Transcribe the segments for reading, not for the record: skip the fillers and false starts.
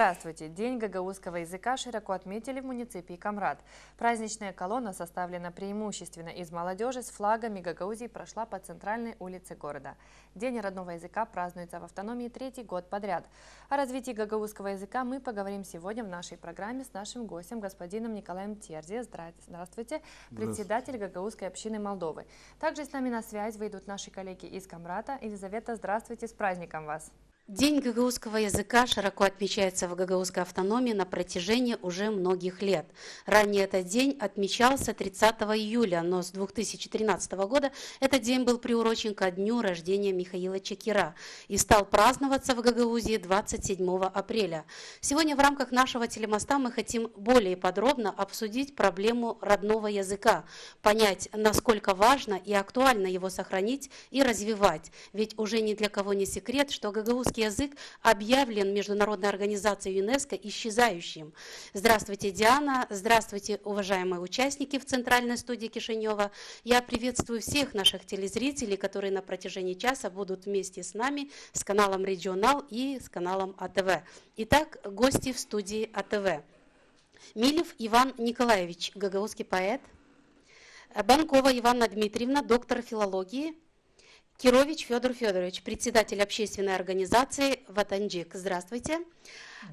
Здравствуйте! День гагаузского языка широко отметили в муниципии Камрад. Праздничная колонна, составлена преимущественно из молодежи, с флагами Гагаузии прошла по центральной улице города. День родного языка празднуется в автономии третий год подряд. О развитии гагаузского языка мы поговорим сегодня в нашей программе с нашим гостем, господином Николаем Терзи. Здравствуйте, председатель гагаузской общины Молдовы. Также с нами на связь выйдут наши коллеги из Камрата. Елизавета, здравствуйте, с праздником вас! День гагаузского языка широко отмечается в гагаузской автономии на протяжении уже многих лет. Ранее этот день отмечался 30 июля, но с 2013 года этот день был приурочен ко дню рождения Михаила Чекира и стал праздноваться в Гагаузии 27 апреля. Сегодня в рамках нашего телемоста мы хотим более подробно обсудить проблему родного языка, понять, насколько важно и актуально его сохранить и развивать. Ведь уже ни для кого не секрет, что гагаузский язык объявлен Международной организацией ЮНЕСКО исчезающим. Здравствуйте, Диана. Здравствуйте, уважаемые участники в центральной студии Кишинева. Я приветствую всех наших телезрителей, которые на протяжении часа будут вместе с нами, с каналом Регионал и с каналом АТВ. Итак, гости в студии АТВ. Милев Иван Николаевич, гагаузский поэт. Банкова Иванна Дмитриевна, доктор филологии. Кирович Федор Федорович, председатель общественной организации «Ватанджик». Здравствуйте.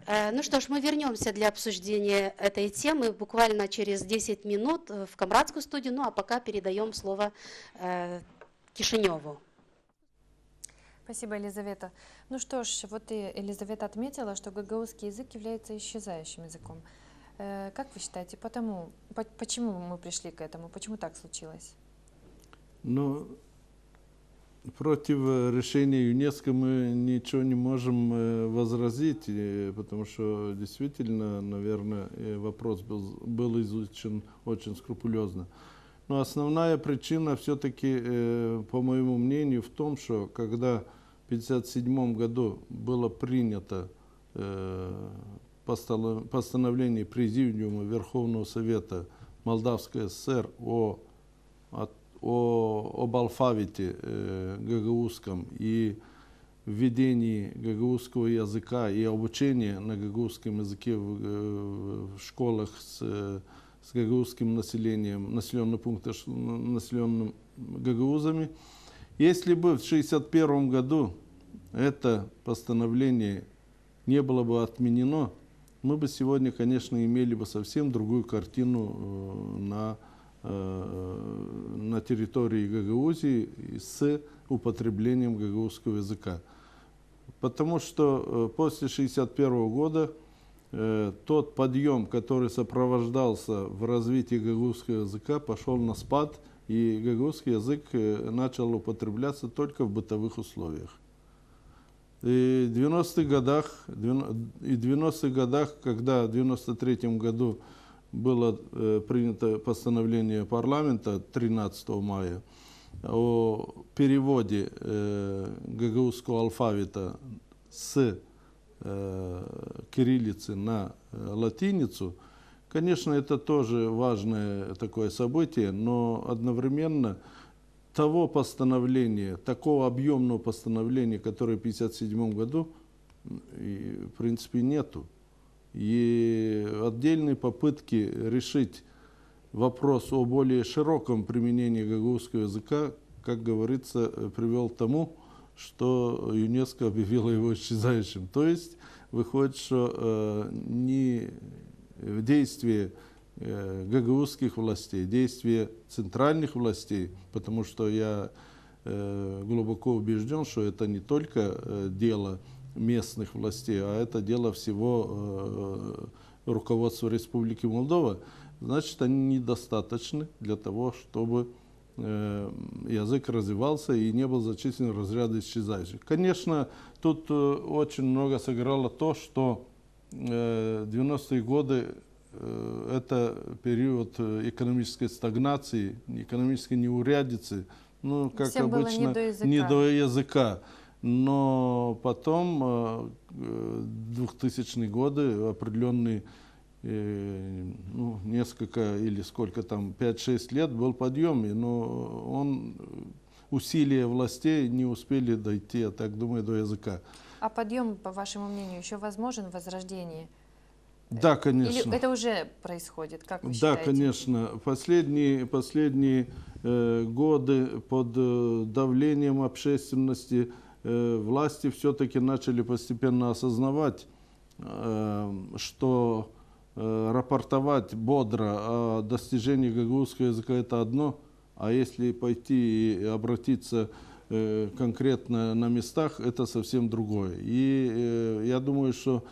Ну что ж, мы вернемся для обсуждения этой темы буквально через 10 минут в Камрадскую студию, ну а пока передаем слово Кишиневу. Спасибо, Елизавета. Ну что ж, вот и Елизавета отметила, что гагаузский язык является исчезающим языком. Как вы считаете, почему мы пришли к этому? Почему так случилось? Против решения ЮНЕСКО мы ничего не можем возразить, потому что действительно, наверное, вопрос был изучен очень скрупулезно. Но основная причина все-таки, по моему мнению, в том, что когда в 1957 году было принято постановление Президиума Верховного Совета Молдавской ССР об алфавите гагаузском и введении гагаузского языка и обучении на гагаузском языке в школах с гагаузским населением, населенных пунктах, населенным гагаузами. Если бы в 1961 году это постановление не было бы отменено, мы бы сегодня, конечно, имели бы совсем другую картину на территории Гагаузии с употреблением гагаузского языка. Потому что после 1961 года тот подъем, который сопровождался в развитии гагаузского языка, пошел на спад, и гагаузский язык начал употребляться только в бытовых условиях. И в 90-х годах, когда в 1993 году было принято постановление парламента 13 мая о переводе гагаузского алфавита с кириллицы на латиницу. Конечно, это тоже важное такое событие, но одновременно того постановления, такого объемного постановления, которое в 1957 году, в принципе, нету. И отдельные попытки решить вопрос о более широком применении гагаузского языка, как говорится, привел к тому, что ЮНЕСКО объявило его исчезающим. То есть выходит, что не действие гагаузских властей, действие центральных властей, потому что я глубоко убежден, что это не только дело местных властей, а это дело всего руководства Республики Молдова, значит, они недостаточны для того, чтобы язык развивался и не был зачислен в разряд исчезающих. Конечно, тут очень много сыграло то, что 90-е годы это период экономической стагнации, экономической неурядицы, ну, как всем обычно, не до языка. Но потом, 2000-е годы, определенные, несколько или сколько там, 5-6 лет был подъем, но усилия властей не успели дойти, я так думаю, до языка. А подъем, по вашему мнению, еще возможен в Возрождении? Да, Или конечно. это уже происходит, как вы Да, считаете? конечно. Последние годы под давлением общественности власти все-таки начали постепенно осознавать, что рапортовать бодро о достижении гагаузского языка это одно, а если пойти и обратиться конкретно на местах, это совсем другое. И я думаю, что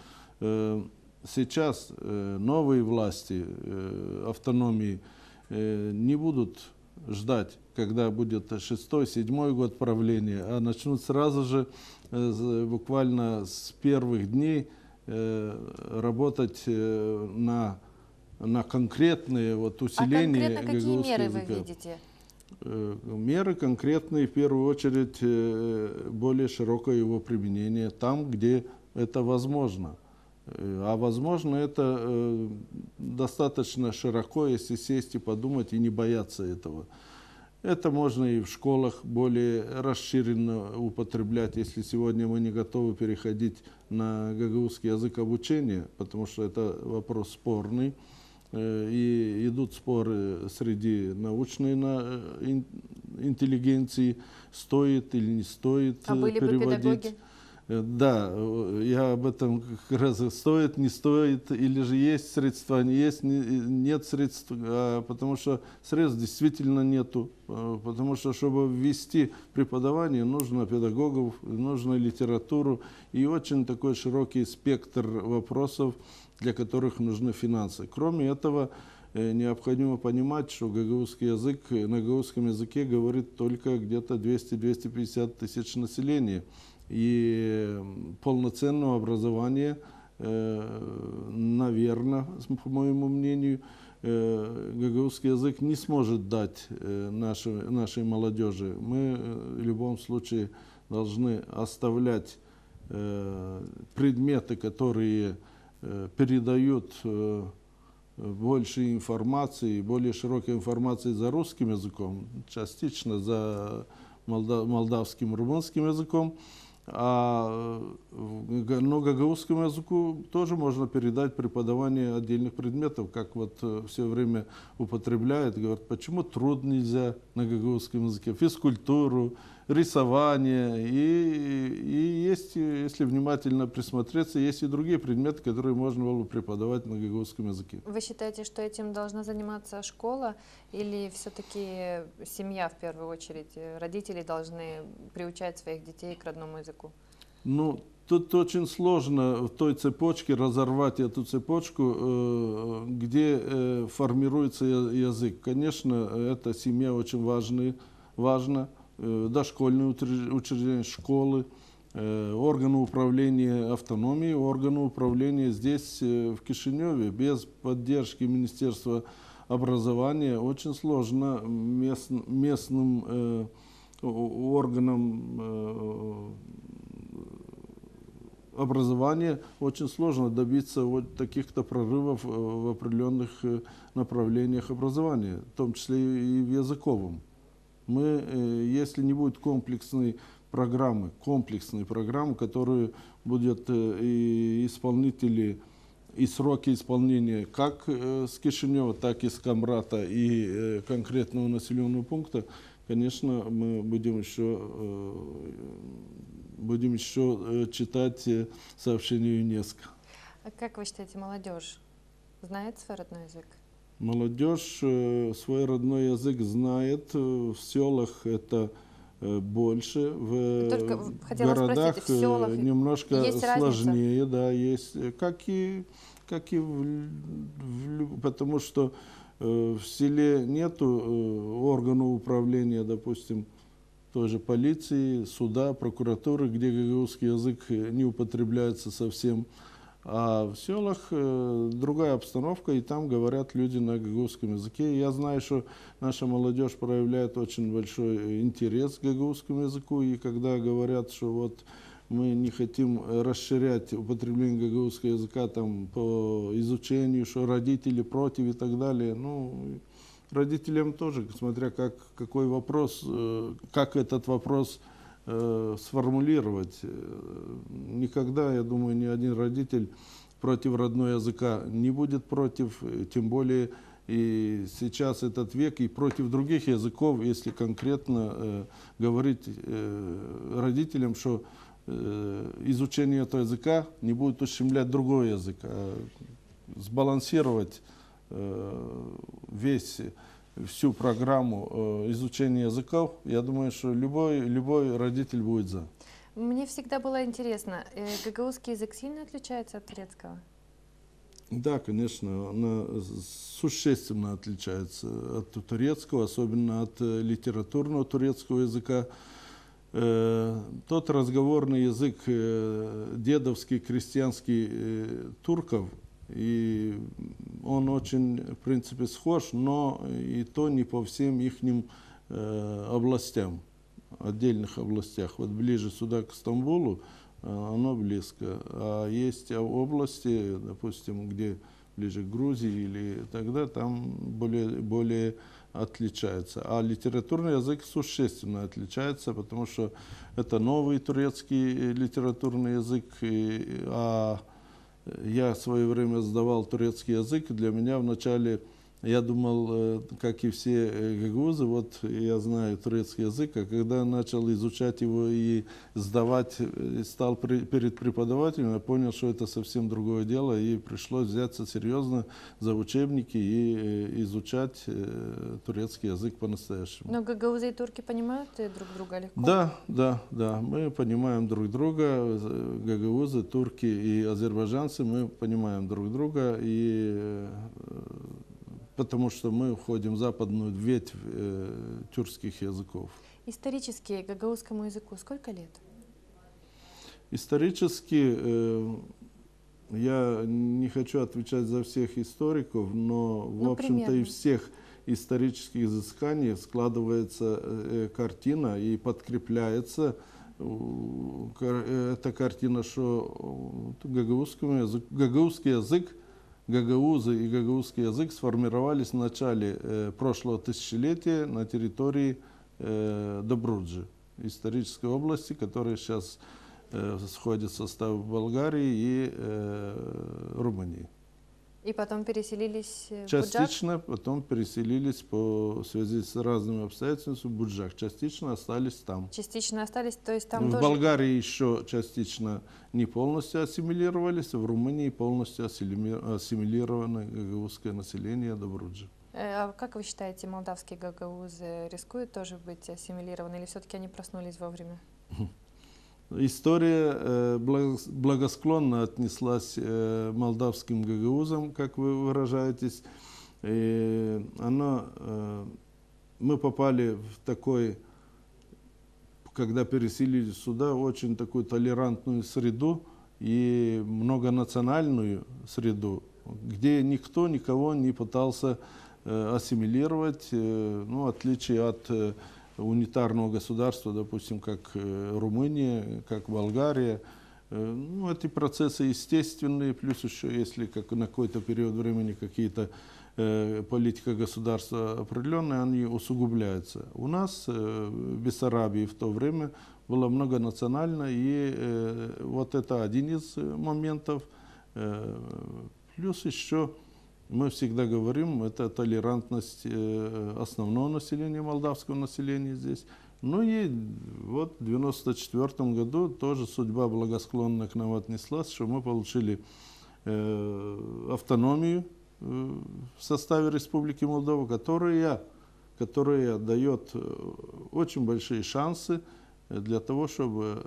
сейчас новые власти автономии не будут ждать, когда будет 6-7 год правления, а начнут сразу же, буквально с первых дней, работать на конкретные усиления А конкретно какие гагаузского меры вы языка. видите? Меры конкретные, в первую очередь, более широкое его применение там, где это возможно. А возможно это достаточно широко, если сесть и подумать, и не бояться этого. Это можно и в школах более расширенно употреблять, если сегодня мы не готовы переходить на гагаузский язык обучения, потому что это вопрос спорный. И идут споры среди научной интеллигенции, стоит или не стоит А были бы переводить. педагоги? Да, я об этом как раз стоит, не стоит, или же есть средства, не есть, нет средств, потому что средств действительно нету, потому что, чтобы ввести преподавание, нужно педагогов, нужно литературу и очень такой широкий спектр вопросов, для которых нужны финансы. Кроме этого, необходимо понимать, что гагаузский язык, на гагаузском языке говорит только где-то 200-250 тысяч населения. И полноценного образования, наверное, по моему мнению, гагаузский язык не сможет дать нашей молодежи. Мы в любом случае должны оставлять предметы, которые передают больше информации, более широкой информации за русским языком, частично за молдавским, румынским языком. Но гагаузскому языку тоже можно передать преподавание отдельных предметов, как все время употребляют, говорят, почему труд нельзя на гагаузском языке, физкультуру, рисование. И есть, если внимательно присмотреться, есть и другие предметы, которые можно было бы преподавать на гагаузском языке. Вы считаете, что этим должна заниматься школа или все-таки семья в первую очередь? Родители должны приучать своих детей к родному языку? Ну, тут очень сложно в той цепочке разорвать эту цепочку, где формируется язык. Конечно, эта семья очень важна. Дошкольные учреждения, школы, органы управления автономией, органы управления здесь, в Кишиневе, без поддержки Министерства образования очень сложно местным органам образования очень сложно добиться таких-то прорывов в определенных направлениях образования, в том числе и в языковом. Если не будет комплексной программы, которые будут и исполнители, и сроки исполнения как с Кишинева, так и с Камрата, и конкретного населенного пункта, конечно, мы будем еще читать сообщения ЮНЕСКО. А как вы считаете, молодежь знает свой родной язык? Молодежь свой родной язык знает, в селах это больше, в городах спросить, в селах немножко есть сложнее, да, есть, потому что в селе нету органов управления, допустим, той же полиции, суда, прокуратуры, где гагаузский язык не употребляется совсем. А в селах другая обстановка, и там говорят люди на гагаузском языке. Я знаю, что наша молодежь проявляет очень большой интерес к гагаузскому языку, и когда говорят, что мы не хотим расширять употребление гагаузского языка там, по изучению, что родители против и так далее, родителям тоже, смотря какой вопрос, как этот вопрос сформулировать. Никогда, я думаю, ни один родитель против родного языка не будет против, тем более и сейчас этот век, и против других языков, если конкретно говорить родителям, что изучение этого языка не будет ущемлять другой язык, а сбалансировать всю программу изучения языков, я думаю, что любой родитель будет за. Мне всегда было интересно, гагаузский язык сильно отличается от турецкого? Да, конечно, она существенно отличается от турецкого, особенно от литературного турецкого языка. Тот разговорный язык дедовский, крестьянский турков, и он очень, в принципе, схож, но и то не по всем их областям, отдельных областях. Вот ближе сюда, к Стамбулу, оно близко. А есть области, допустим, где ближе к Грузии или тогда, там более отличается. А литературный язык существенно отличается, потому что это новый турецкий литературный язык. А я в свое время сдавал турецкий язык, и для меня вначале, я думал, как и все гагаузы, вот я знаю турецкий язык, а когда начал изучать его и сдавать, стал перед преподавателем, я понял, что это совсем другое дело, и пришлось взяться серьезно за учебники и изучать турецкий язык по-настоящему. Но гагаузы и турки понимают друг друга легко? Да, мы понимаем друг друга, гагаузы, турки и азербайджанцы, мы понимаем друг друга, и потому что мы входим в западную ветвь тюркских языков. Исторически гагаузскому языку сколько лет? Исторически, я не хочу отвечать за всех историков, но в общем-то примерно. из всех исторических изысканий складывается картина и подкрепляется эта картина, что гагаузский язык, гагаузы и гагаузский язык сформировались в начале прошлого тысячелетия на территории Добруджи, исторической области, которая сейчас входит в состав Болгарии и Румынии. И потом переселились в Буджак? Частично потом переселились по связи с разными обстоятельствами в Буджак. Частично остались там. Частично остались, то есть там В тоже... Болгарии еще частично не полностью ассимилировались, а в Румынии полностью ассимилировано гагаузское население Добруджи. А как вы считаете, молдавские гагаузы рискуют тоже быть ассимилированы, или все-таки они проснулись вовремя? История благосклонно отнеслась к молдавским гагаузам, как вы выражаетесь. Мы попали в такой, когда переселились сюда, очень такую толерантную среду и многонациональную среду, где никто никого не пытался ассимилировать, в отличие от унитарного государства, допустим, как Румыния, как Болгария. Эти процессы естественные, плюс еще, если на какой-то период времени какие-то политика государства определенные, они усугубляются. У нас в Бессарабии в то время было многонационально, и вот это один из моментов. Плюс еще мы всегда говорим, это толерантность основного населения, молдавского населения здесь. Ну и вот в 1994 году тоже судьба благосклонно к нам отнеслась, что мы получили автономию в составе Республики Молдова, которая дает очень большие шансы для того, чтобы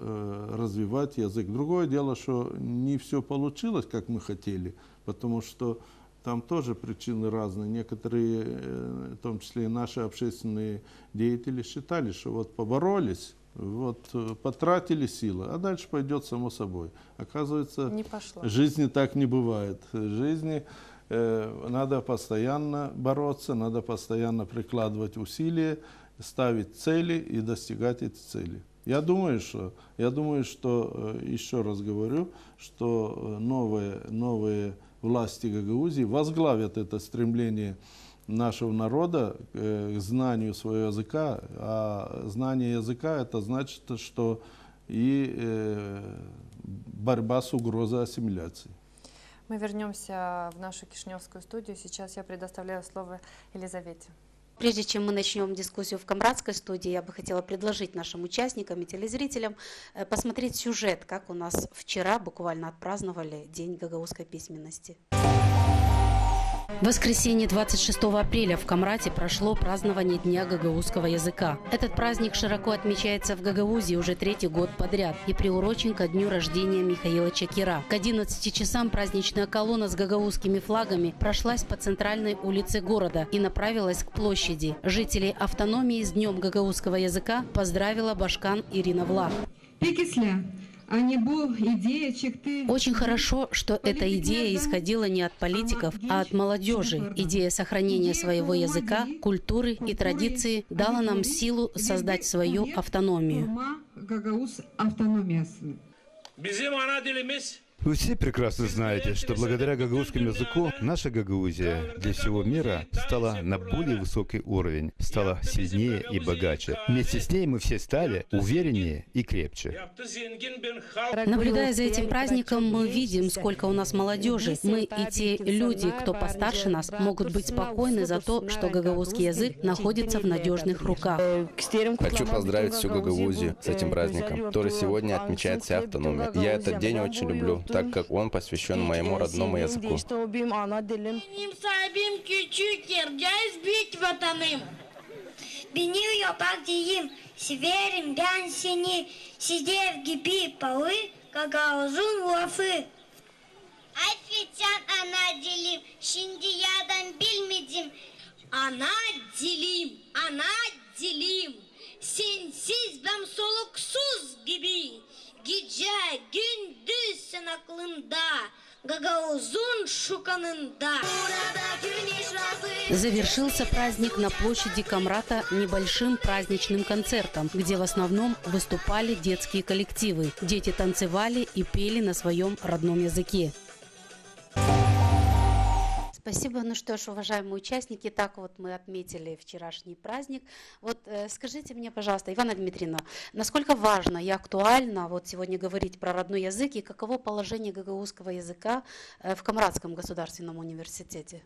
развивать язык. Другое дело, что не все получилось, как мы хотели, потому что там тоже причины разные. Некоторые, в том числе и наши общественные деятели, считали, что вот поборолись, вот потратили силы, а дальше пойдет само собой. Оказывается, Не пошло. в жизни так не бывает. В жизни надо постоянно бороться, надо постоянно прикладывать усилия, ставить цели и достигать эти цели. Я думаю, что еще раз говорю, что новые власти Гагаузии возглавят это стремление нашего народа к знанию своего языка. А знание языка это значит, что и борьба с угрозой ассимиляции. Мы вернемся в нашу кишиневскую студию. Сейчас я предоставляю слово Елизавете. Прежде чем мы начнем дискуссию в Камрадской студии, я бы хотела предложить нашим участникам и телезрителям посмотреть сюжет, как у нас вчера буквально отпраздновали День гагаузской письменности. В воскресенье 26 апреля в Камрате прошло празднование Дня гагаузского языка. Этот праздник широко отмечается в Гагаузии уже третий год подряд и приурочен ко дню рождения Михаила Чакира. К 11 часам праздничная колонна с гагаузскими флагами прошлась по центральной улице города и направилась к площади. Жителей автономии с Днем гагаузского языка поздравила Башкан Ирина Влах. Очень хорошо, что эта идея исходила не от политиков, а от молодежи. Идея сохранения своего языка, культуры и традиции дала нам силу создать свою автономию. Вы все прекрасно знаете, что благодаря гагаузскому языку наша Гагаузия для всего мира стала на более высокий уровень, стала сильнее и богаче. Вместе с ней мы все стали увереннее и крепче. Наблюдая за этим праздником, мы видим, сколько у нас молодежи. Мы и те люди, кто постарше нас, могут быть спокойны за то, что гагаузский язык находится в надежных руках. Хочу поздравить всю Гагаузию с этим праздником, который сегодня отмечает вся автономия. Я этот день очень люблю, так как он посвящен моему родному языку. Benim yapak diyeyim, severim ben seni, sidev gibi bağı, gagauzun lafı. Affedeceksin ana dilim, şimdi yadan bilmedim. Ana dilim, sensiz ben soluksuz gibi. Gece gündüz sen aklımda, Гагаузун шуканында. Завершился праздник на площади Камрата небольшим праздничным концертом, где в основном выступали детские коллективы. Дети танцевали и пели на своем родном языке. Спасибо. Ну что ж, уважаемые участники, так вот мы отметили вчерашний праздник. Вот скажите мне, пожалуйста, Ивана Дмитриевна, насколько важно и актуально вот сегодня говорить про родной язык и каково положение гагаузского языка в Камрадском государственном университете?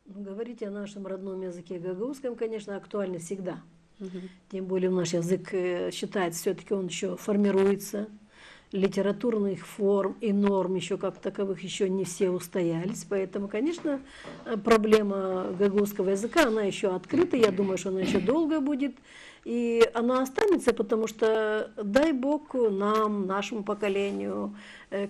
Говорить о нашем родном языке гагаузском, конечно, актуально всегда. Тем более наш язык считается, все-таки он еще формируется. Литературных форм и норм еще как таковых еще не все устоялись, поэтому, конечно, проблема гагаузского языка, она еще открыта, я думаю, что она еще долго будет, и она останется, потому что, дай Бог нам, нашему поколению,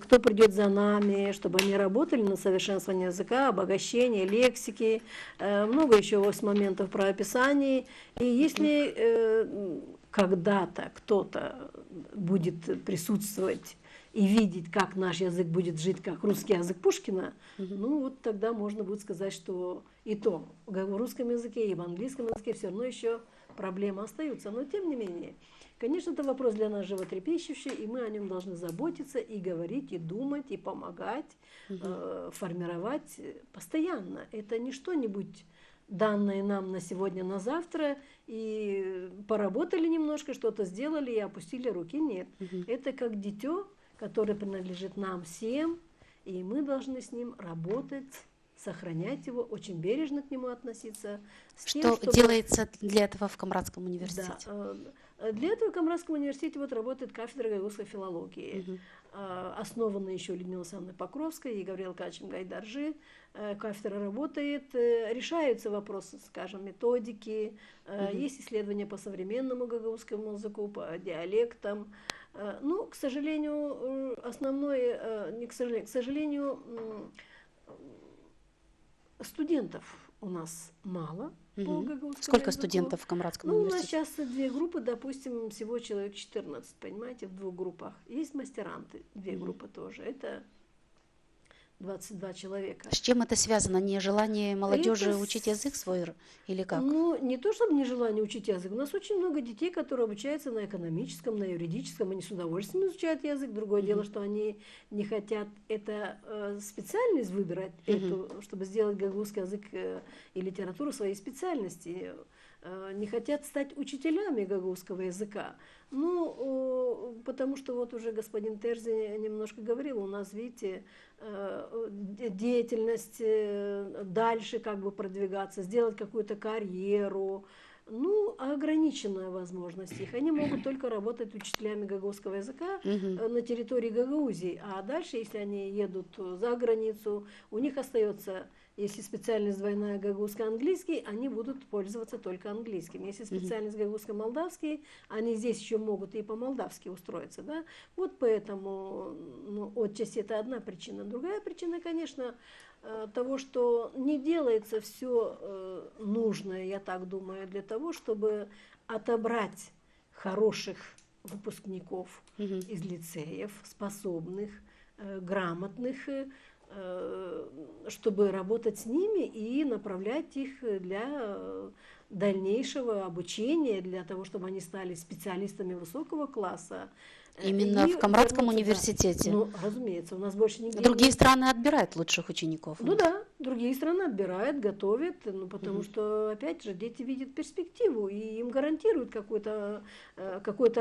кто придет за нами, чтобы они работали на совершенствование языка, обогащение лексики, много еще моментов про описание, и если когда-то кто-то будет присутствовать и видеть, как наш язык будет жить, как русский язык Пушкина, ну вот тогда можно будет сказать, что и то в русском языке, и в английском языке все равно еще проблемы остаются. Но тем не менее, конечно, это вопрос для нас животрепещущий, и мы о нем должны заботиться, и говорить, и думать, и помогать, формировать постоянно. Это не что-нибудь данные нам на сегодня, на завтра, и поработали немножко, что-то сделали и опустили руки. Нет. Это как дитё, которое принадлежит нам всем, и мы должны с ним работать, сохранять его, очень бережно к нему относиться. Что делается для этого в Камрадском университете? Да, для этого в Камрадском университете вот работает кафедра гагаузской филологии, основана еще Людмилой Александровной Покровской и Гавриилом Аркадьевичем Гайдаржи. Кафедра работает, решаются вопросы, скажем, методики, есть исследования по современному гагаузскому языку, по диалектам. Ну, к сожалению, к сожалению, студентов у нас мало. Сколько студентов в Камрадском университете? У нас сейчас 2 группы, допустим, всего человек 14, понимаете, в 2 группах. Есть мастеранты, 2 группы тоже. Это 22 человека. С чем это связано? Нежелание молодежи Это учить язык свой или как? Ну, не то чтобы нежелание учить язык. У нас очень много детей, которые обучаются на экономическом, на юридическом. Они с удовольствием изучают язык. Другое дело, что они не хотят это специальность выбирать, эту, чтобы сделать гагаузский язык и литературу своей специальности. Не хотят стать учителями гагаузского языка. Ну, потому что вот уже господин Терзи немножко говорил, у нас, видите, деятельность дальше как бы продвигаться, сделать какую-то карьеру, ну, ограниченная возможность их. Они могут только работать учителями гагаузского языка на территории Гагаузии, а дальше, если они едут за границу, у них остается, если специальность двойная гагаузско-английский, они будут пользоваться только английским. Если специальность гагаузско-молдавский, они здесь еще могут и по-молдавски устроиться. Да? Вот поэтому, ну, отчасти это одна причина. Другая причина, конечно, того, что не делается все нужное, я так думаю, для того, чтобы отобрать хороших выпускников из лицеев, способных, грамотных, чтобы работать с ними и направлять их для дальнейшего обучения, для того, чтобы они стали специалистами высокого класса. Именно в Камрадском университете? Ну, разумеется, у нас больше нигде Другие страны отбирают лучших учеников? Ну да, другие страны отбирают, готовят, ну, потому что, опять же, дети видят перспективу, и им гарантируют какое-то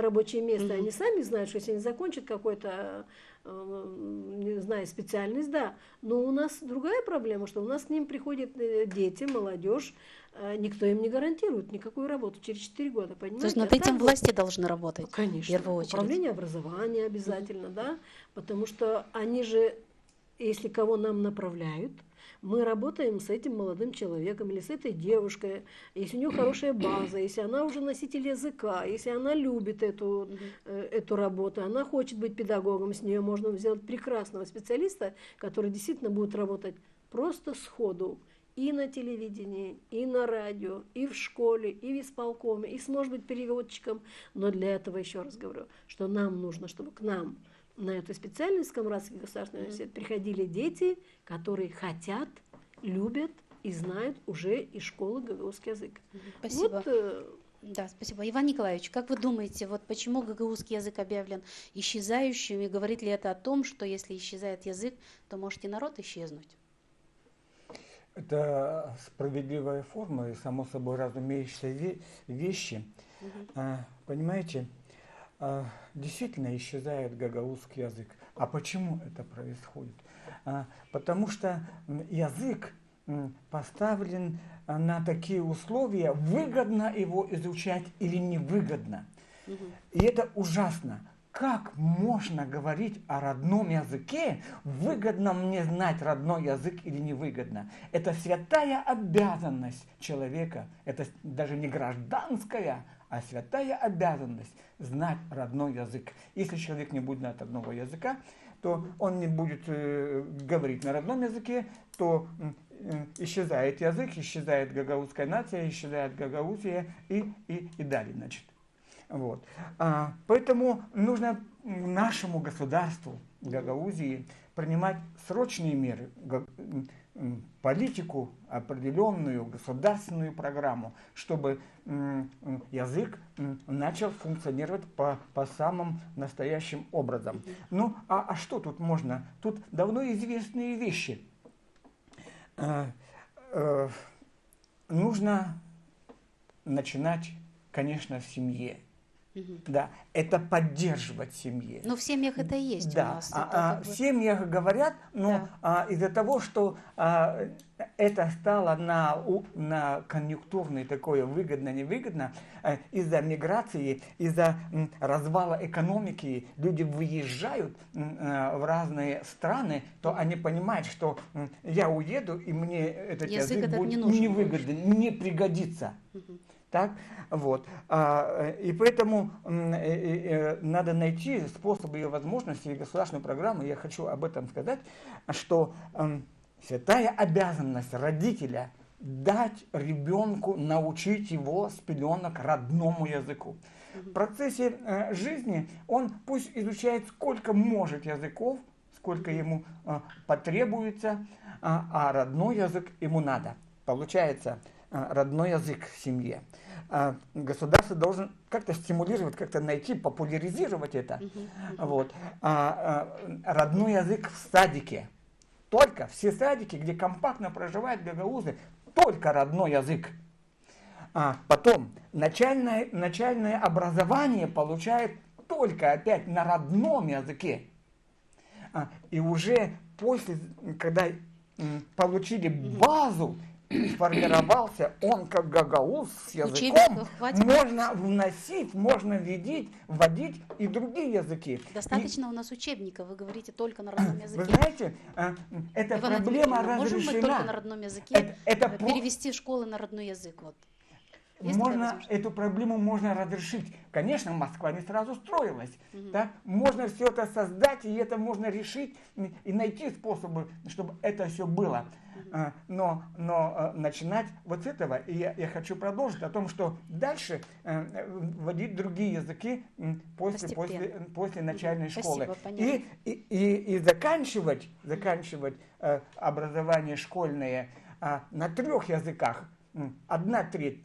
рабочее место. Они сами знают, что если они закончат какой-то, не знаю, специальность, да. Но у нас другая проблема, что у нас к ним приходят дети, молодежь, никто им не гарантирует никакую работу через 4 года, понимаете? То есть над этим власти должны работать? Конечно. В первую очередь. Управление образования обязательно, да, потому что они же, если кого нам направляют, мы работаем с этим молодым человеком или с этой девушкой, если у нее хорошая база, если она уже носитель языка, если она любит эту работу, она хочет быть педагогом, с нее можно сделать прекрасного специалиста, который действительно будет работать просто сходу и на телевидении, и на радио, и в школе, и в исполкоме, и сможет быть переводчиком. Но для этого, еще раз говорю, что нам нужно, чтобы к нам на эту специальность Камрадский государственный университет приходили дети, которые хотят, любят и знают уже из школы гагаузский язык. Спасибо. Вот, да, спасибо. Иван Николаевич, как вы думаете, вот почему гагаузский язык объявлен исчезающим, и говорит ли это о том, что если исчезает язык, то может и народ исчезнуть? Это справедливая форма и, само собой, разумеющиеся вещи. Понимаете, действительно исчезает гагаузский язык. А почему это происходит? Потому что язык поставлен на такие условия, выгодно его изучать или невыгодно. И это ужасно. Как можно говорить о родном языке, выгодно мне знать родной язык или невыгодно? Это святая обязанность человека, это даже не гражданская, а святая обязанность знать родной язык. Если человек не будет знать родного языка, то он не будет говорить на родном языке, то исчезает язык, исчезает гагаузская нация, исчезает Гагаузия и далее, значит. Вот. Поэтому нужно нашему государству Гагаузии принимать срочные меры, политику определенную, государственную программу, чтобы язык начал функционировать по самым настоящим образом. Ну, а что тут можно? Тут давно известные вещи. Нужно начинать, конечно, в семье. Да, это поддерживать семьи. Но в семьях это и есть да. у нас. В семьях говорят, но из-за того, что это стало на конъюнктурное такое выгодно-невыгодно, из-за миграции, из-за развала экономики, люди выезжают в разные страны, то они понимают, что я уеду, и мне этот язык будет невыгоден, не пригодится. Так? Вот. И поэтому надо найти способы и возможности, и государственную программу. Я хочу об этом сказать, что святая обязанность родителя дать ребенку, научить его с пеленок родному языку. В процессе жизни он пусть изучает сколько может языков, сколько ему потребуется, а родной язык ему надо. Получается, родной язык в семье. Государство должен как-то стимулировать, как-то найти, популяризировать это. Вот. Родной язык в садике. Только все садики, где компактно проживают гагаузы, только родной язык. Потом начальное образование получает только опять на родном языке. И уже после, когда получили базу, сформировался он как гагауз с языком, можно вносить, можно вводить и другие языки. Достаточно у нас учебников, вы говорите только на родном языке. Вы знаете, эта проблема разрешена. Можем мы только на родном языке перевести школы на родной язык? Вот. Эту проблему можно разрешить. Конечно, Москва не сразу строилась. Да? Можно все это создать, и это можно решить, и найти способы, чтобы это все было. Но начинать вот с этого, и я хочу продолжить о том, что дальше вводить другие языки после начальной школы. И заканчивать образование школьное на 3 языках. 1/3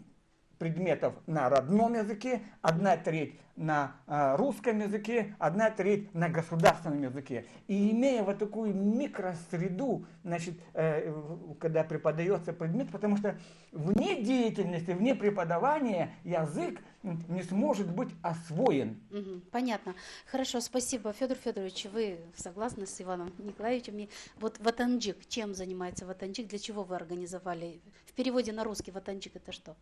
предметов на родном языке, 1/3 на русском языке, 1/3 на государственном языке. И имея вот такую микросреду, значит, когда преподается предмет, потому что вне деятельности, вне преподавания язык не сможет быть освоен. Понятно. Хорошо, спасибо. Федор Федорович, вы согласны с Иваном Николаевичем? Вот ватанджик, чем занимается ватанджик, для чего вы организовали? В переводе на русский ватанджик это что?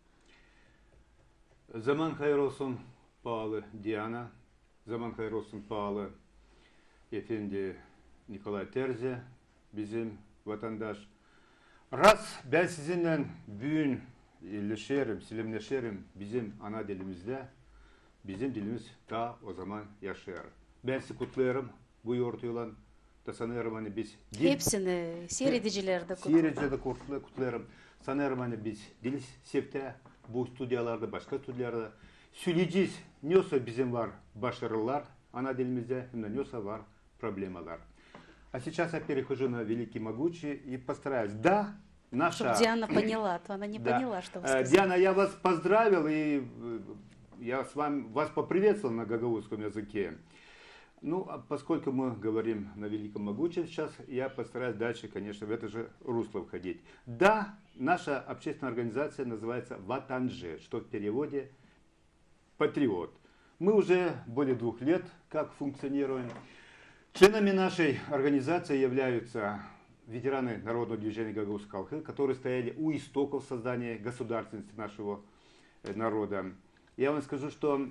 Zaman hayır olsun pahalı Diana, zaman hayır olsun pahalı Efendi Nikolay Terzi, bizim vatandaş. Ras ben sizinle büyün ilişerim, silimleşerim bizim ana dilimizde, bizim dilimiz ta o zaman yaşar. Ben sizi kutlarım bu yortuyla da sanırım hani biz... Hepsini seyrediciler de kutlarım. Sanırım hani biz dil sevte, bu stüdyalarda, başka stüdyalarda söyleyeceğiz. Neyse bizim var başarılar ana dilimizde, neyse var проблемалар. А сейчас я перехожу на великий могучий и постараюсь. Да, наша... Чтобы Диана поняла, а то она не поняла, что вы сказали. Диана, я вас поздравил и я вас поприветствовал на гагаузском языке. Ну, а поскольку мы говорим на великом могучем сейчас, я постараюсь дальше, конечно, в это же русло входить. Да, наша общественная организация называется Ватанже, что в переводе патриот. Мы уже более 2 лет как функционируем. Членами нашей организации являются ветераны народного движения Гагаузской Алхы, которые стояли у истоков создания государственности нашего народа. Я вам скажу, что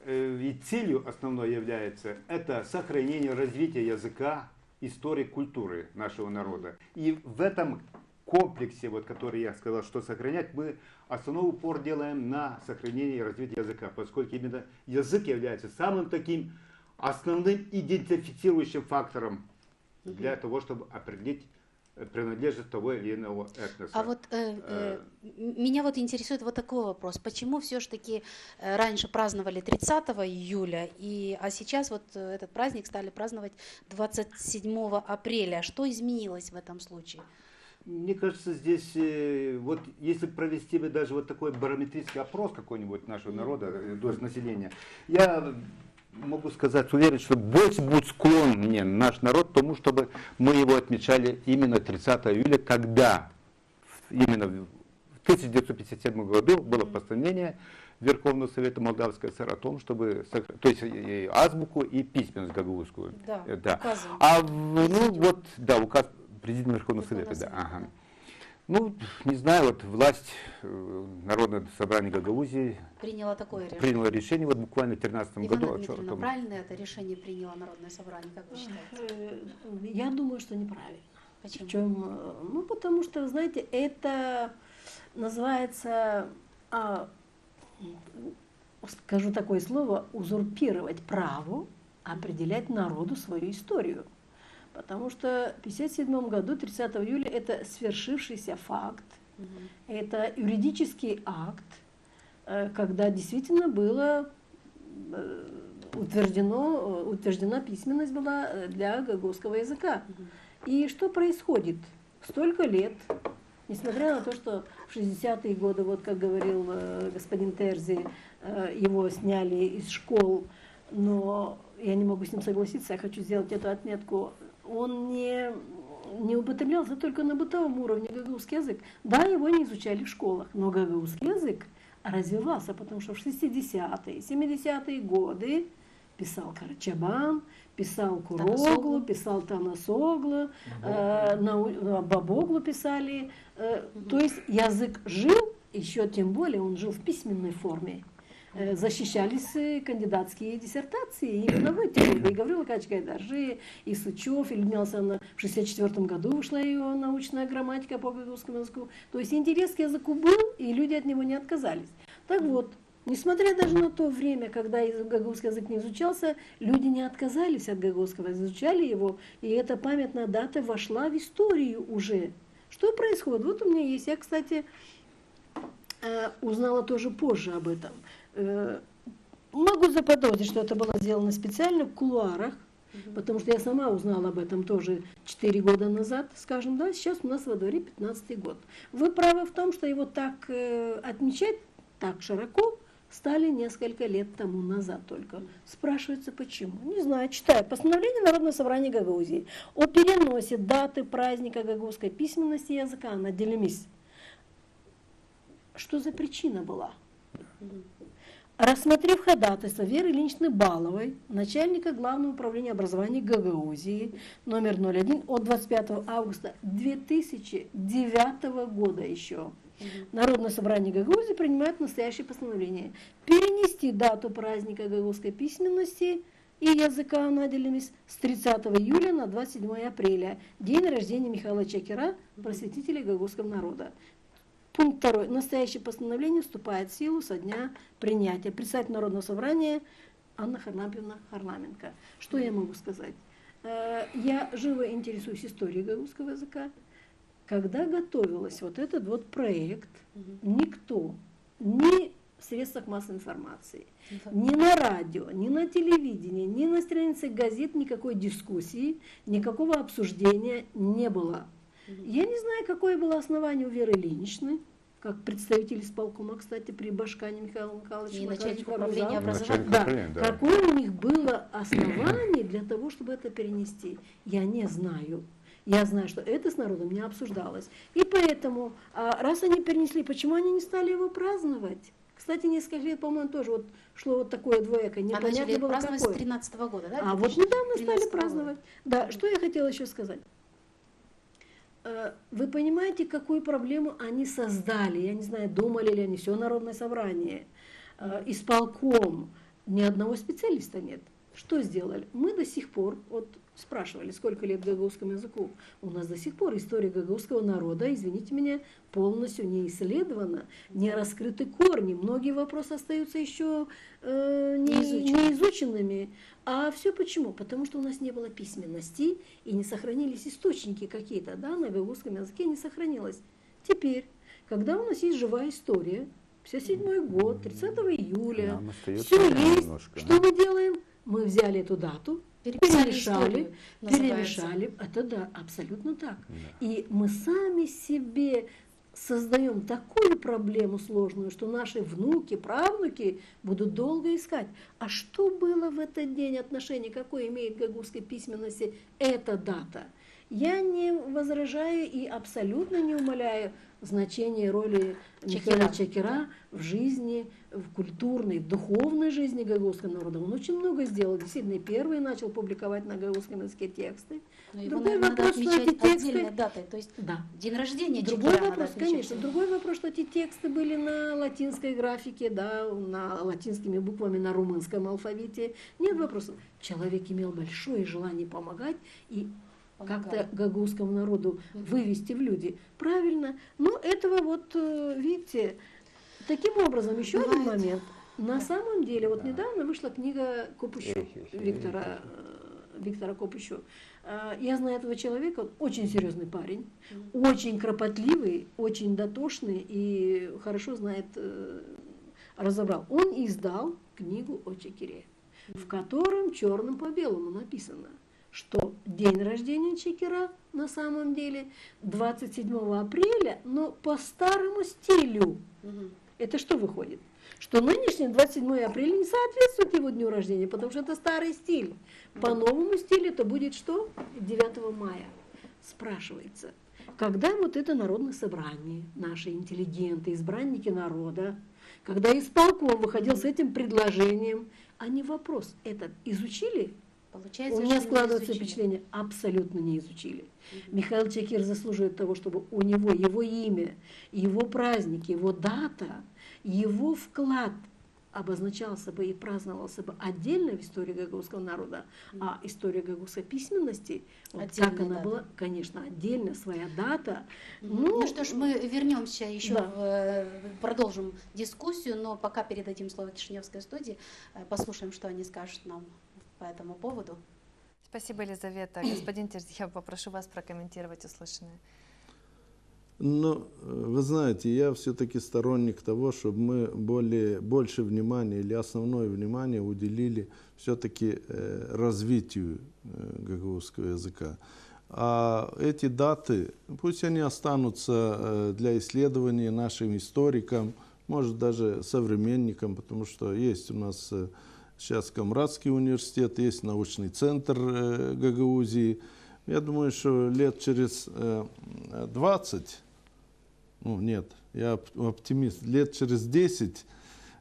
и целью основной является это сохранение, развитие языка, истории, культуры нашего народа. И в этом комплексе, вот, который я сказал, что сохранять, мы основной упор делаем на сохранение и развитие языка, поскольку именно язык является самым таким основным идентифицирующим фактором для того, чтобы определить принадлежность того или иного этноса. А вот меня вот интересует вот такой вопрос. Почему все-таки раньше праздновали 30 июля, а сейчас вот этот праздник стали праздновать 27 апреля? Что изменилось в этом случае? Мне кажется, здесь, вот если провести бы даже вот такой барометрический опрос какой-нибудь нашего народа, населения, я могу сказать, уверен, что больше будет склонен наш народ к тому, чтобы мы его отмечали именно 30 июля, когда именно в 1957 году было постановление Верховного Совета Молдавской ССР о том, чтобы, то есть и азбуку, и письменность гагаузскую. Да. Указ Президента Верховного Совета. Да. Ага. Ну, не знаю, вот власть Народное собрание Гагаузии приняло решение вот буквально в 2013 году. Ивана Дмитриевна, правильно это решение приняло Народное собрание, как вы считаете? Я думаю, что неправильно. Почему? Потому что, знаете, это называется, скажу такое слово, узурпировать право определять народу свою историю. Потому что в 1957 году, 30 июля, это свершившийся факт, это юридический акт, когда действительно было утверждена письменность была для гагаузского языка. И что происходит? Столько лет, несмотря на то, что в 60-е годы, вот как говорил господин Терзи, его сняли из школ, но я не могу с ним согласиться, я хочу сделать эту отметку, он не употреблялся только на бытовом уровне гагаузский язык. Да, его не изучали в школах, но гагаузский язык развивался, потому что в 60-е, 70-е годы писал Карачабан, писал Куроглу, писал Танасоглу, Бабоглу писали. То есть язык жил, еще тем более он жил в письменной форме. Защищались кандидатские диссертации именно в эти годы. И Гаврил Акач Гайдаржи, и Сычев, и Людмила Александровна в 1964 году вышла ее научная грамматика по гагаузскому языку. То есть интерес к языку был, и люди от него не отказались. Так вот, несмотря даже на то время, когда гагаузский язык не изучался, люди не отказались от гагаузского, изучали его, и эта памятная дата вошла в историю уже. Что происходит? Вот у меня есть, я, кстати, узнала тоже позже об этом. Могу заподозрить, что это было сделано специально в кулуарах, потому что я сама узнала об этом тоже 4 года назад, скажем, да, сейчас у нас во дворе 15-й год. Вы правы в том, что его так отмечать, так широко стали несколько лет тому назад только. Спрашивается, почему? Не знаю, читаю. Постановление Народного собрания Гагаузии о переносе даты праздника гагаузской письменности и языка на Делимис. Что за причина была? Рассмотрев ходатайство Веры Ильиничны Баловой, начальника Главного управления образования Гагаузии, номер 01 от 25 августа 2009 года еще, Народное собрание Гагаузии принимает настоящее постановление перенести дату праздника гагаузской письменности и языка на Делимис с 30 июля на 27 апреля, день рождения Михаила Чакира, просветителя гагаузского народа. Пункт 2. Настоящее постановление вступает в силу со дня принятия. Председатель Народного собрания Анна Харлампьевна Харламенко. Что я могу сказать? Я живо интересуюсь историей гагаузского языка. Когда готовилась вот этот вот проект, никто, ни в средствах массовой информации, ни на радио, ни на телевидении, ни на странице газет никакой дискуссии, никакого обсуждения не было. Я не знаю, какое было основание у Веры Ильиничны, как представитель исполкома, кстати, при Башкане Михаила Михайловича. И начальник управления образования. Да. Какое у них было основание для того, чтобы это перенести, я не знаю. Я знаю, что это с народом не обсуждалось. И поэтому, раз они перенесли, почему они не стали его праздновать? Кстати, несколько лет, по-моему, тоже вот шло вот такое двоякое. Начали было праздновать какое. С 2013 года, да? Вот недавно стали праздновать. Да, что я хотела еще сказать. Вы понимаете, какую проблему они создали? Я не знаю, думали ли они, все народное собрание, исполком, ни одного специалиста нет. Что сделали? Мы до сих пор, вот спрашивали, сколько лет гагаузскому языку. У нас до сих пор история гагаузского народа, извините меня, полностью не исследована, не раскрыты корни. Многие вопросы остаются еще не изученными. А все почему? Потому что у нас не было письменности и не сохранились источники какие-то, да, на гагаузском языке не сохранилось. Теперь, когда у нас есть живая история, 57 год, 30 июля, все есть, что мы делаем? Мы взяли эту дату, перемешали, это да, абсолютно так. Да. И мы сами себе создаем такую проблему сложную, что наши внуки, правнуки будут долго искать. А что было в этот день, отношение какое имеет к гагаузской письменности эта дата? Я не возражаю и абсолютно не умаляю значение роли Михаила Чакира в жизни, в культурной, в духовной жизни гагаузского народа. Он очень много сделал. Действительно, первый начал публиковать на гагаузском языке тексты. Другой вопрос, что эти тексты... датой, то есть да. День рождения Другой вопрос, конечно. Другой вопрос, что эти тексты были на латинской графике, да, на латинскими буквами, на румынском алфавите. Нет вопросов. Человек имел большое желание помогать и как-то гагаузскому народу вывести в люди. Правильно. Но этого вот, видите, таким образом, еще один момент. На самом деле, вот недавно вышла книга Копыщу, Виктора Копыщу. Я знаю этого человека, он очень серьезный парень, очень кропотливый, очень дотошный и хорошо знает, разобрал. Он издал книгу о Чакире. в котором черным по белому написано, что день рождения Чекера на самом деле 27 апреля, но по старому стилю. Это что выходит? Что нынешний 27 апреля не соответствует его дню рождения, потому что это старый стиль. По новому стилю это будет что? 9 мая. Спрашивается, когда вот это народное собрание, наши интеллигенты, избранники народа, когда исполком выходил с этим предложением, они вопрос этот изучили? Получается, У меня что не складывается изучили. впечатление, абсолютно не изучили. Михаил Чекер заслуживает того, чтобы у него его имя, его праздник, его дата, его вклад обозначался бы и праздновался бы отдельно в истории гагаузского народа, а история гагаузской письменности, вот так Отдельная она дата. была, конечно, отдельно, своя дата. Ну что ж, мы вернемся еще, да. Продолжим дискуссию, но пока передадим слово Кишиневской студии, послушаем, что они скажут нам по этому поводу. Спасибо, Елизавета. Господин Терзи, я попрошу вас прокомментировать услышанное. Ну, вы знаете, я все-таки сторонник того, чтобы мы больше внимания или основное внимание уделили все-таки развитию гагаузского языка. А эти даты, пусть они останутся для исследования нашим историкам, может даже современникам, потому что есть у нас сейчас Камрадский университет, есть научный центр Гагаузии. Я думаю, что лет через 20, ну нет, я оптимист, лет через 10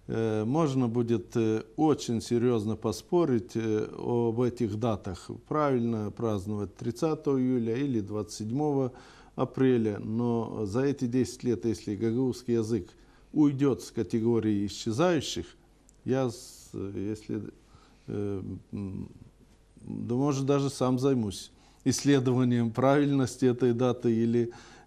можно будет очень серьезно поспорить об этих датах. Правильно праздновать 30 июля или 27 апреля, но за эти 10 лет, если гагаузский язык уйдет с категории исчезающих, да, может, даже сам займусь исследованием правильности этой даты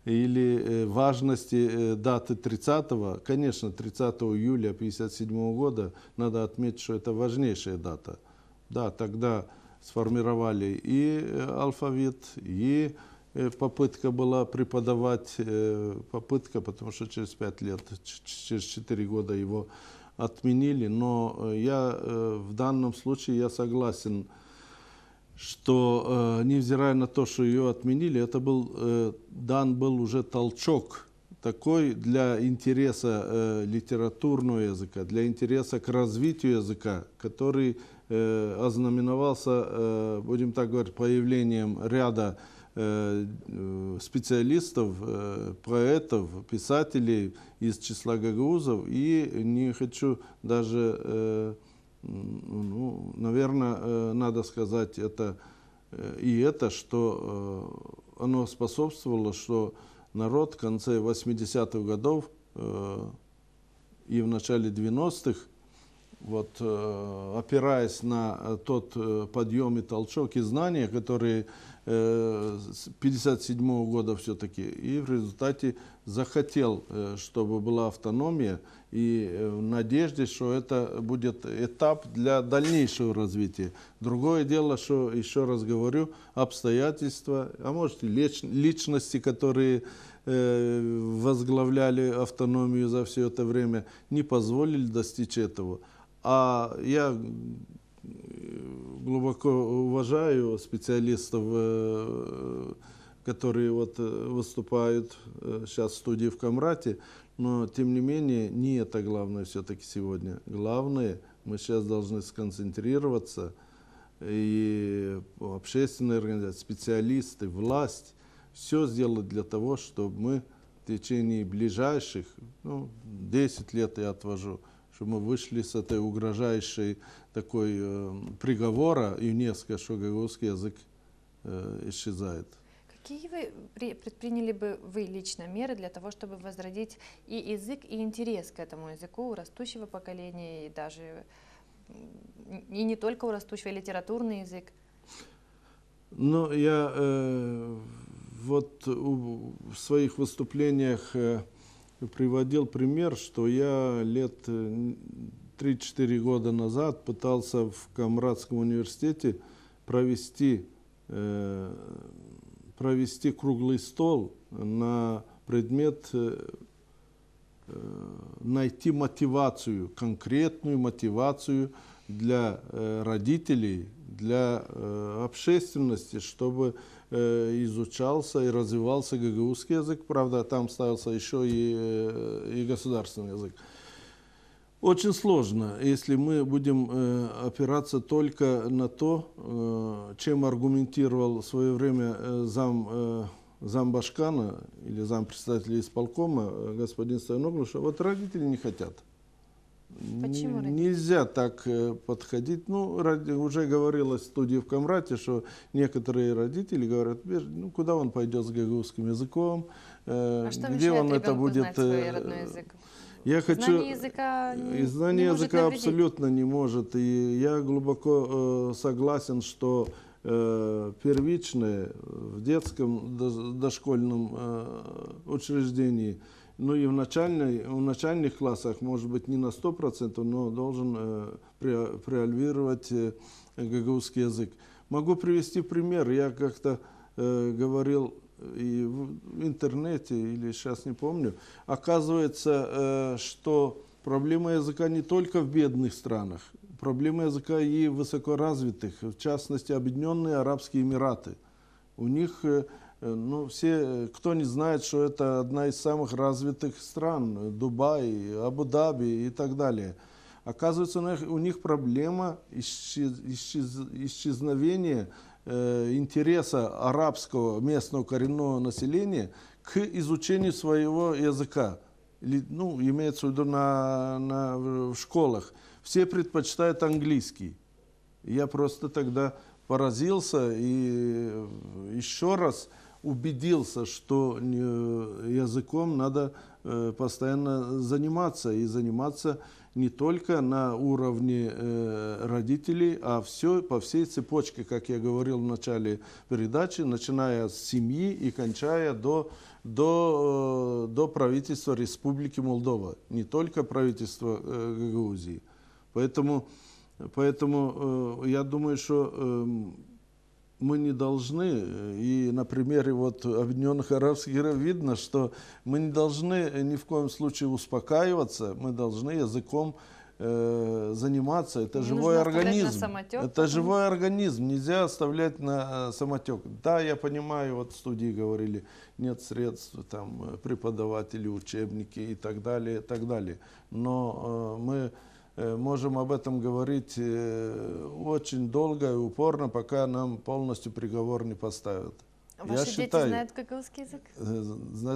или важности даты 30-го. Конечно, 30 июля 1957 года надо отметить, что это важнейшая дата. Да, тогда сформировали и алфавит, и попытка была преподавать, потому что через 5 лет, через 4 года его отменили. Но я в данном случае я согласен, что, невзирая на то, что ее отменили, это дан был уже толчок такой для интереса литературного языка, для интереса к развитию языка, который ознаменовался, будем так говорить, появлением ряда специалистов, поэтов, писателей из числа гагаузов. И не хочу даже... Ну, наверное, надо сказать что оно способствовало, что народ в конце 80-х годов и в начале 90-х, вот, опираясь на тот подъем и толчок и знания, которые с 1957 года все-таки, и в результате захотел, чтобы была автономия, и в надежде, что это будет этап для дальнейшего развития. Другое дело, что, еще раз говорю, обстоятельства, а может и личности, которые возглавляли автономию за все это время, не позволили достичь этого. А я глубоко уважаю специалистов, которые вот выступают сейчас в студии в Камрате, но тем не менее не это главное все-таки сегодня. Главное, мы сейчас должны сконцентрироваться, и общественные организации, специалисты, власть, все сделать для того, чтобы мы в течение ближайших, 10 лет я отвожу, чтобы мы вышли с этой угрожающей такой приговора ЮНЕСКО, что гагаузский язык исчезает. Какие предприняли бы вы лично меры для того, чтобы возродить и язык, и интерес к этому языку у растущего поколения, и даже и не только у растущего, и литературный язык? Ну, я вот в своих выступлениях приводил пример, что я лет 3-4 года назад пытался в Камрадском университете провести круглый стол на предмет найти мотивацию, конкретную мотивацию для родителей, для общественности, чтобы изучался и развивался гагаузский язык. Правда, там ставился еще и государственный язык. Очень сложно, если мы будем опираться только на то, чем аргументировал в свое время замбашкана или зампредседателя исполкома господин Стояноглу, что вот родители не хотят. Почему нельзя так подходить. Ну, уже говорилось в студии в Камрате, что некоторые родители говорят, ну, куда он пойдет с гагаузским языком, где он это будет... Свой родной язык? Я Знание языка, знание языка абсолютно не может. И я глубоко согласен, что первичное в детском дошкольном учреждении, ну и в начальных классах, может быть, не на 100%, но должен превалировать гагаузский язык. Могу привести пример. Я как-то говорил и в интернете, или сейчас не помню, оказывается, что проблема языка не только в бедных странах, проблема языка и в высокоразвитых, в частности, Объединенные Арабские Эмираты. У них, ну, все, кто не знает, что это одна из самых развитых стран, Дубай, Абу-Даби и так далее. Оказывается, у них проблема исчезновения интереса арабского местного коренного населения к изучению своего языка. Ну, имеется в виду в школах. Все предпочитают английский. Я просто тогда поразился и еще раз убедился, что языком надо постоянно заниматься. И заниматься не только на уровне родителей, а по всей цепочке, как я говорил в начале передачи, начиная с семьи и кончая до правительства Республики Молдова, не только правительства Гагаузии. Поэтому я думаю, что мы не должны, и на примере вот Объединенных Арабских Эмиратов видно, что мы не должны ни в коем случае успокаиваться, мы должны языком заниматься. Это живой организм. Это живой организм, нельзя оставлять на самотек. Да, я понимаю, вот в студии говорили, нет средств, там, преподаватели, учебники и так далее, и так далее. Но мы можем об этом говорить очень долго и упорно, пока нам полностью приговор не поставят. Ваши дети знают гагаузский язык?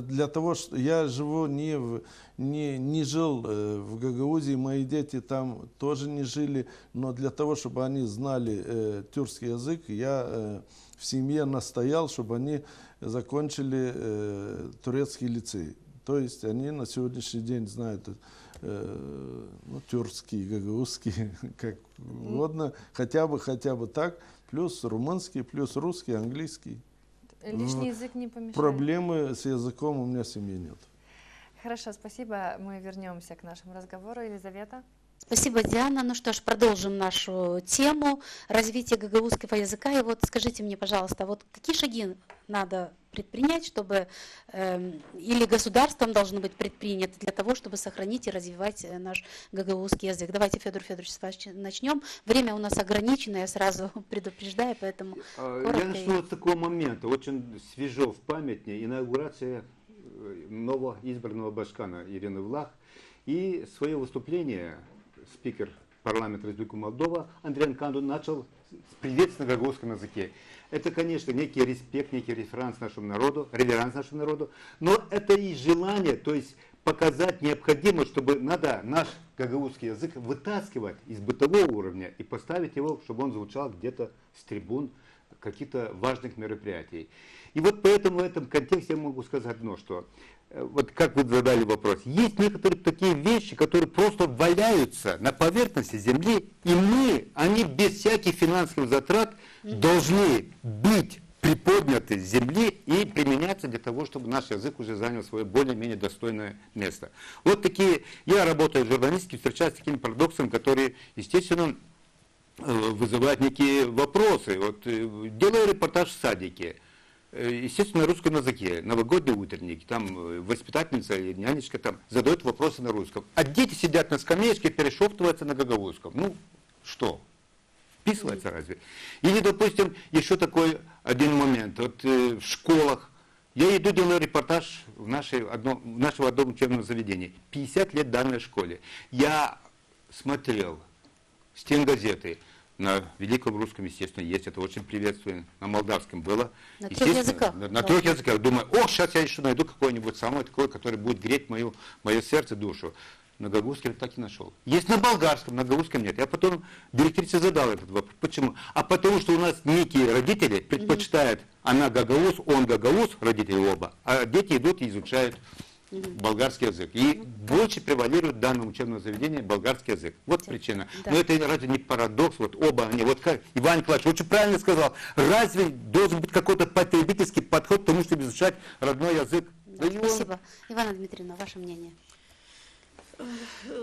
Для того, что я живу не жил в Гагаузии, мои дети там тоже не жили, но для того, чтобы они знали тюркский язык, я в семье настоял, чтобы они закончили турецкий лицей. То есть они на сегодняшний день знают ну, тюркский, гагаузский, как угодно, хотя бы так, плюс румынский, плюс русский, английский. Лишний язык не помешает. Проблемы с языком у меня в семье нет. Хорошо, спасибо. Мы вернемся к нашему разговору. Елизавета. Спасибо, Диана. Ну что ж, продолжим нашу тему развития гагаузского языка. И вот скажите мне, пожалуйста, вот какие шаги надо предпринять, чтобы или государством должно быть предпринято для того, чтобы сохранить и развивать наш гагаузский язык? Давайте, Федор Федорович, с вас начнем. Время у нас ограничено, я сразу предупреждаю, поэтому коротко. Я начну с такого момента, очень свежо в памяти, инаугурация новоизбранного башкана Ирины Влах. И свое выступление спикер парламента Республики Молдова Андрей Канду начал с приветствия на гагаузском языке. Это, конечно, некий респект, некий реверанс нашему народу, но это и желание, то есть показать необходимость, чтобы надо наш гагаузский язык вытаскивать из бытового уровня и поставить его, чтобы он звучал где-то с трибун каких-то важных мероприятий. И вот поэтому в этом контексте я могу сказать одно, что вот как вы задали вопрос, есть некоторые такие вещи, которые просто валяются на поверхности земли, и они без всяких финансовых затрат должны быть приподняты с земли и применяться для того, чтобы наш язык уже занял свое более-менее достойное место. Вот такие, я работаю в журналистике, встречаюсь с такими парадоксами, которые, естественно, вызывают некие вопросы. Вот делаю репортаж в садике. Естественно, на русском языке, новогодний утренник, там воспитательница или нянечка там задает вопросы на русском. А дети сидят на скамеечке, перешептываются на гагаузском. Ну, что? Вписывается разве? Или, допустим, еще такой один момент. Вот в школах, я иду, делаю репортаж в нашем одном учебном заведении. 50 лет данной школе. Я смотрел стенгазеты. На великом русском, естественно, есть, это очень приветствуем. На молдавском было. На 3 языках. На 3 языках. Думаю, сейчас я еще найду какое-нибудь самое такое, которое будет греть мое сердце, душу. На гагаузском так и нашел. Есть на болгарском, на гагаузском нет. Я потом директрисе задал этот вопрос. Почему? А потому что у нас некие родители предпочитают, она гагауз, он гагауз, родители оба, а дети идут и изучают болгарский язык. И больше превалирует в данном учебном заведении болгарский язык. Вот причина. Да. Но это разве не парадокс? Вот оба они, вот как Иван Николаевич очень правильно сказал, разве должен быть какой-то потребительский подход к тому, чтобы изучать родной язык? Да, спасибо. Ивана Дмитриевна, ваше мнение?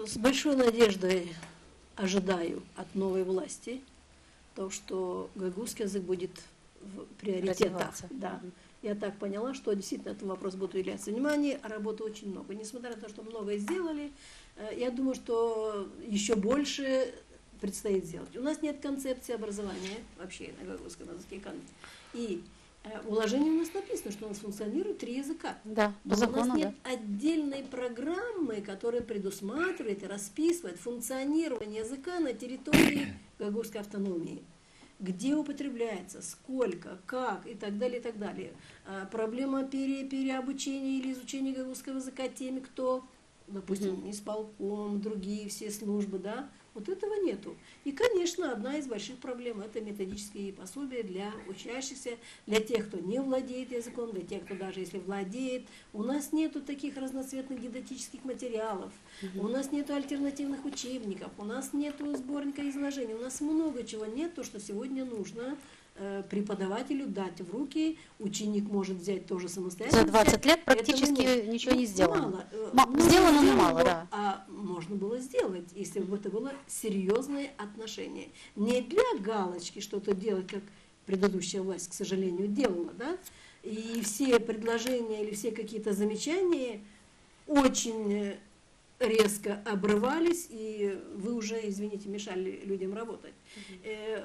С большой надеждой ожидаю от новой власти то, что гагаузский язык будет в приоритетах. Да. Я так поняла, что действительно этот вопрос будет уделяться внимание, а работы очень много. Несмотря на то, что многое сделали, я думаю, что еще больше предстоит сделать. У нас нет концепции образования вообще на гагаузском языке. И в уложении у нас написано, что у нас функционирует 3 языка. Да, по но закону, у нас нет отдельной программы, которая предусматривает и расписывает функционирование языка на территории гагаузской автономии. Где употребляется, сколько, как и так далее, и так далее. Проблема переобучения или изучения гагаузского языка теми, кто, допустим, исполком, другие все службы, да, вот этого нету. И, конечно, одна из больших проблем – это методические пособия для учащихся, для тех, кто не владеет языком, для тех, кто даже если владеет. У нас нету таких разноцветных дидактических материалов, у нас нету альтернативных учебников, у нас нету сборника изложений, у нас много чего нет, то, что сегодня нужно преподавателю дать в руки, ученик может взять тоже самостоятельно. За 20 лет практически ничего не сделано. Сделано, но мало, да. А можно было сделать, если бы это было серьезное отношение. Не для галочки что-то делать, как предыдущая власть, к сожалению, делала, да? И все предложения или все какие-то замечания очень резко обрывались, и вы уже, извините, мешали людям работать.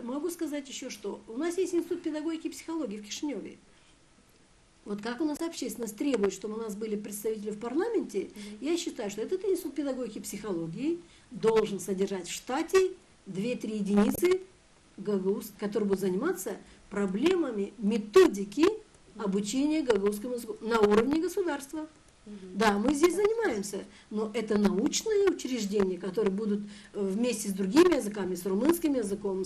Могу сказать еще, что у нас есть Институт педагогики и психологии в Кишиневе. Вот как у нас общественность требует, чтобы у нас были представители в парламенте, я считаю, что этот Институт педагогики и психологии должен содержать в штате 2-3 единицы, которые будут заниматься проблемами методики обучения гагаузскому языку на уровне государства. Да, мы здесь занимаемся, но это научные учреждения, которые будут вместе с другими языками, с румынским языком,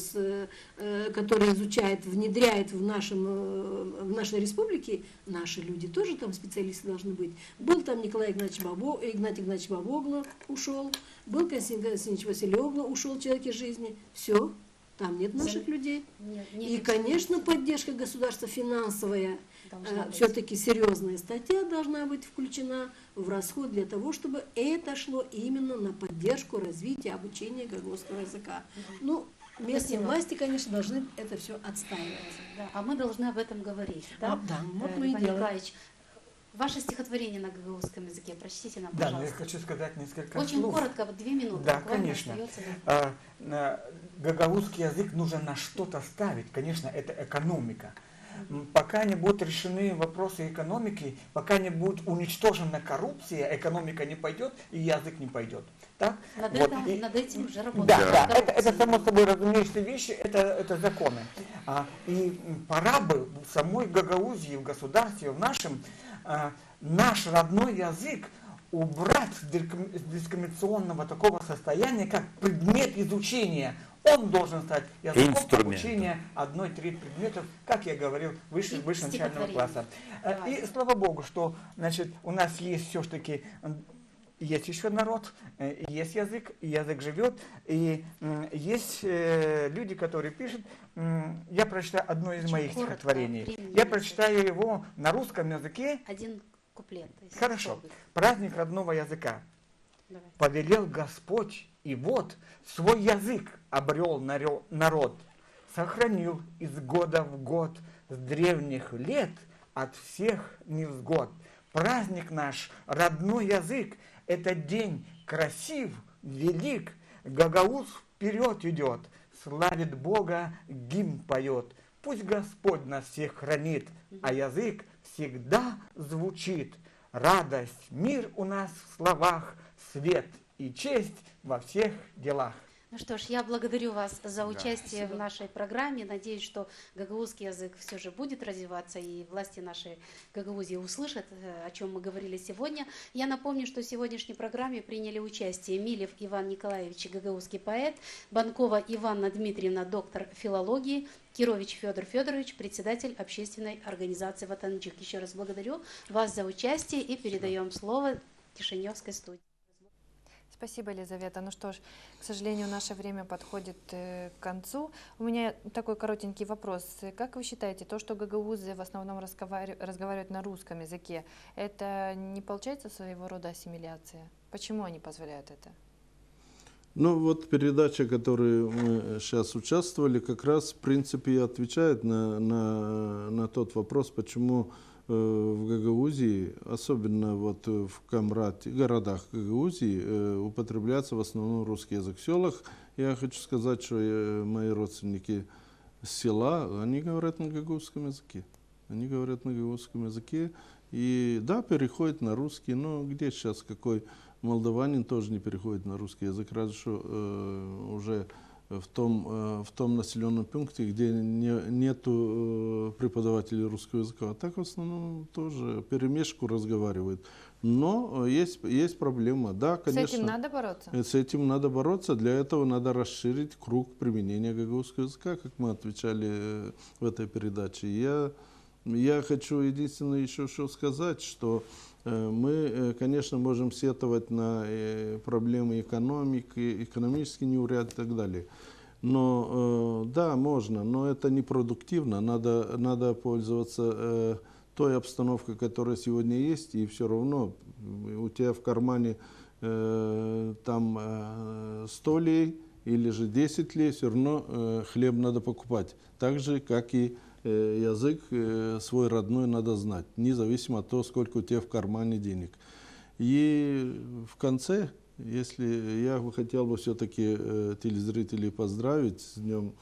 которые изучают, внедряют в нашей республике, наши люди тоже там специалисты должны быть. Был там Игнатий Игнатьевич Бабогло, ушел, был Константин Константинович Василёгло, ушел человек из жизни. Все, там нет наших людей. И, конечно, поддержка государства финансовая, все-таки серьезная статья должна быть включена в расход для того, чтобы это шло именно на поддержку развития обучения гагаузского языка. Ну, местные власти, конечно, должны это все отстаивать. Да, а мы должны об этом говорить. Да, вот мы и делаем. Ваше стихотворение на гагаузском языке, прочтите нам, пожалуйста. Да, но я хочу сказать несколько слов. Очень коротко, 2 минуты. Да, конечно. Гагаузский язык нужно на что-то ставить. Конечно, это экономика. Пока не будут решены вопросы экономики, пока не будет уничтожена коррупция, экономика не пойдет и язык не пойдет. Так? Над этим уже работают. Да, это само собой разумеющиеся вещи, это законы. И пора бы в самой Гагаузии, в государстве, в нашем, наш родной язык убрать с дискриминационного такого состояния, как предмет изучения. Он должен стать языком обучения 1/3 предметов, как я говорил, выше начального класса. И слава Богу, что значит, у нас есть все-таки, есть еще народ, есть язык, и язык живет, и есть люди, которые пишут. Я прочитаю одно из моих стихотворений. Я прочитаю его на русском языке. Один куплет. Хорошо. Праздник родного языка. Давай. Повелел Господь, и вот свой язык обрел народ, сохранил из года в год, с древних лет от всех невзгод. Праздник наш, родной язык, этот день красив, велик, гагауз вперед идет, славит Бога, гимн поет. Пусть Господь нас всех хранит, а язык всегда звучит. Радость, мир у нас в словах, свет и честь во всех делах. Ну что ж, я благодарю вас за участие в нашей программе. Надеюсь, что гагаузский язык все же будет развиваться, и власти нашей Гагаузии услышат, о чем мы говорили сегодня. Я напомню, что в сегодняшней программе приняли участие Милев Иван Николаевич, гагаузский поэт, Банкова Иванна Дмитриевна, доктор филологии, Кирович Федор Федорович, председатель общественной организации «Ватанджик». Еще раз благодарю вас за участие и передаем слово Кишиневской студии. Спасибо, Елизавета. Ну что ж, к сожалению, наше время подходит к концу. У меня такой коротенький вопрос. Как вы считаете, то, что гагаузы в основном разговаривают на русском языке, это не получается своего рода ассимиляция? Почему они позволяют это? Ну вот передача, в которой мы сейчас участвовали, как раз в принципе и отвечает на тот вопрос, почему в Гагаузии, особенно вот в Камрате, городах Гагаузии, употребляется в основном русский язык. В селах, я хочу сказать, что мои родственники с села, они говорят на гагаузском языке. Они говорят на гагаузском языке и да, переходят на русский, но где сейчас какой молдаванин тоже не переходит на русский язык, разве что уже в том населенном пункте, где нету преподавателей русского языка. А так в основном тоже перемешку разговаривают. Но есть проблема. Да, конечно, с этим надо бороться? С этим надо бороться. Для этого надо расширить круг применения гагаузского языка, как мы отвечали в этой передаче. Я хочу единственное еще что сказать, что мы, конечно, можем сетовать на проблемы экономики, экономический неуряд и так далее. Но да, можно, но это непродуктивно. Надо пользоваться той обстановкой, которая сегодня есть, и все равно у тебя в кармане там 100 лей или же 10 лей, все равно хлеб надо покупать. Так же, как и язык свой родной надо знать, независимо от того, сколько у тебя в кармане денег. И в конце, если я бы хотел бы все-таки телезрителей поздравить с Днем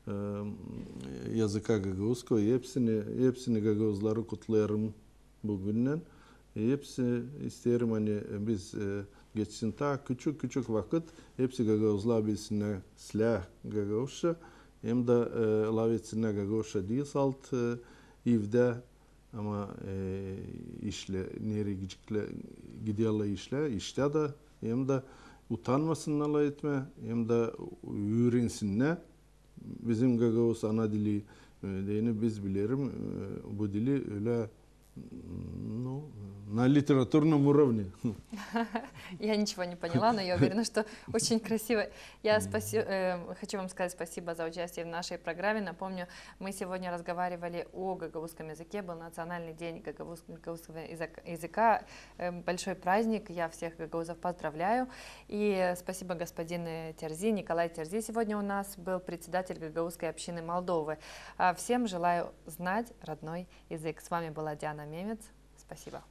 языка гагаузского, hepsini gagauzları kutlarım bugünden. Hepsi isterim hani biz geçsin ta küçük vakit hepsi gagauzlar bilsinler silah gagauzça. Hem de lavetsine gagauzça değil salt evde ama işle nereye gidiyorlar işte de hem de utanmasınlar etme hem de öğrensinler. Bizim Gagauz ana dili deyini biz bilirim. Bu dili öyle на литературном уровне. Я ничего не поняла, но я уверена, что очень красиво. Я хочу вам сказать спасибо за участие в нашей программе. Напомню, мы сегодня разговаривали о гагаузском языке. Был Национальный день гагаузского языка. Большой праздник. Я всех гагаузов поздравляю. И спасибо господин Терзи, Николай Терзи. Сегодня у нас был председатель гагаузской общины Молдовы. Всем желаю знать родной язык. С вами была Диана Мемец. Спасибо.